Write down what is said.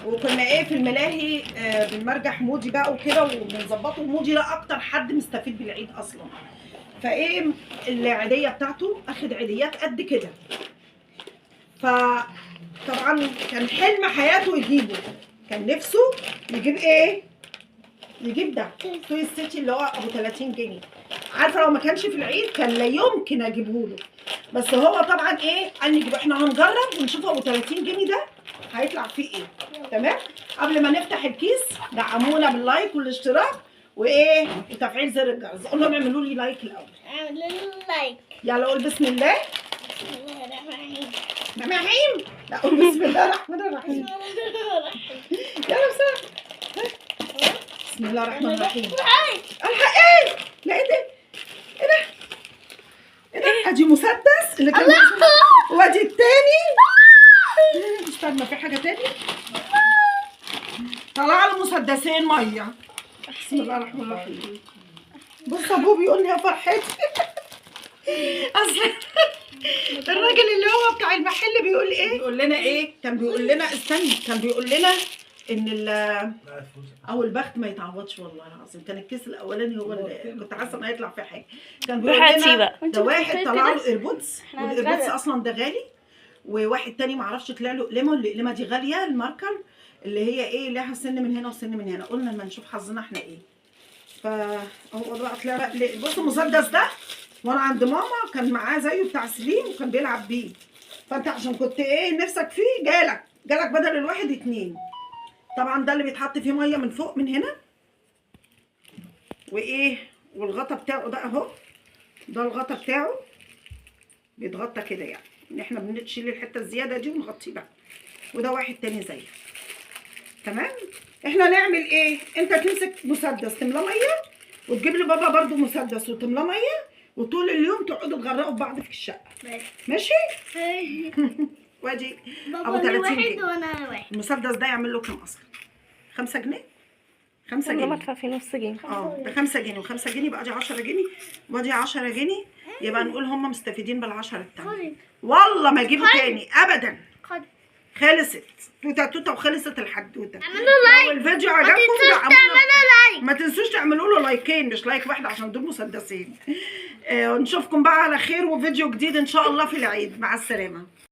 وكنا ايه في الملاهي بنمرجح مودي بقى وكده وبنظبطه. مودي ده اكتر حد مستفيد بالعيد اصلا. فايه العيديه بتاعته اخد عيديات قد كده. فطبعا كان حلم حياته يجيبه، كان نفسه يجيب ايه؟ يجيب ده توي ستيتش اللي هو ابو 30 جنيه. عارفه لو ما كانش في العيد كان لا يمكن اجيبه له، بس هو طبعا ايه قال نجيبه. احنا هنجرب ونشوف ابو 30 جنيه ده هيطلع فيه ايه. تمام؟ قبل ما نفتح الكيس دعمونا باللايك والاشتراك وايه وتفعيل زر الجرس. قول لهم اعملوا لي لايك الاول. اعملوا لي لايك. يلا قول بسم الله. بسم الله الرحمن الرحيم. الرحمن الرحيم. لا قول بسم الله الرحمن الرحيم. يلا بسرعه. بسم الله الرحمن الرحيم. الحق ايه؟ لا ايه ده؟ ايه ده؟ ايه ده؟ ادي مسدس اللي كان وادي التاني. استنى في حاجه تاني. طلع له مسدسين ميه. بسم الله الرحمن الرحيم. بص ابوه بيقول لي يا فرحتي. اصل الراجل اللي هو بتاع المحل بيقول ايه؟ بيقول لنا ايه؟ كان بيقول لنا استني، كان بيقول لنا ان او البخت ما يتعوضش والله العظيم. كان الكيس الاولاني هو اللي كنت حاسه انه هيطلع فيه حاجه. كان بيقول لنا ده واحد طلع له ايربودز، والايربودز اصلا ده غالي، وواحد تاني ما اعرفش طلع له اقلمه. الاقلمه دي غاليه الماركر اللي هي ايه لها سن من هنا وسن من هنا. قلنا لما نشوف حظنا احنا ايه. فهو بقى طلع بقى بصوا المسدس ده وانا عند ماما كان معاه زيه بتاع سليم وكان بيلعب بيه. فانت عشان كنت ايه نفسك فيه جالك بدل الواحد 2. طبعا ده اللي بيتحط فيه ميه من فوق من هنا وايه، والغطا بتاعه ده اهو. ده الغطا بتاعه بيتغطى كده، يعني ان احنا بنشيل الحته الزياده دي ونغطيه بقى. وده واحد تاني زيه. تمام؟ احنا نعمل ايه؟ انت تمسك مسدس تملاه ميه وتجيب لي بابا برضو مسدس وتملاه ميه، وطول اليوم تقعدوا تغرقوا ببعض في الشقه. ماشي؟ وادي ابو 30 جنيه. وانا واحد. المسدس ده يعمل له كام اصلا؟ 5 جنيه؟ 5 جنيه. مدفع في نص جنيه. ده 5 جنيه و5 جنيه يبقى دي 10 جنيه ودي 10 جنيه. يبقى نقول هم مستفيدين بال10 التانية. والله ما يجيبوا تاني ابدا. خلصت توته توته وخلصت الحدوته. اعملوا لايك. لو الفيديو عجبكم ما تنسوش تعملوا له لايكين، مش لايك واحد عشان دول مسدسين. ونشوفكم بقى على خير وفيديو جديد ان شاء الله في العيد. مع السلامه.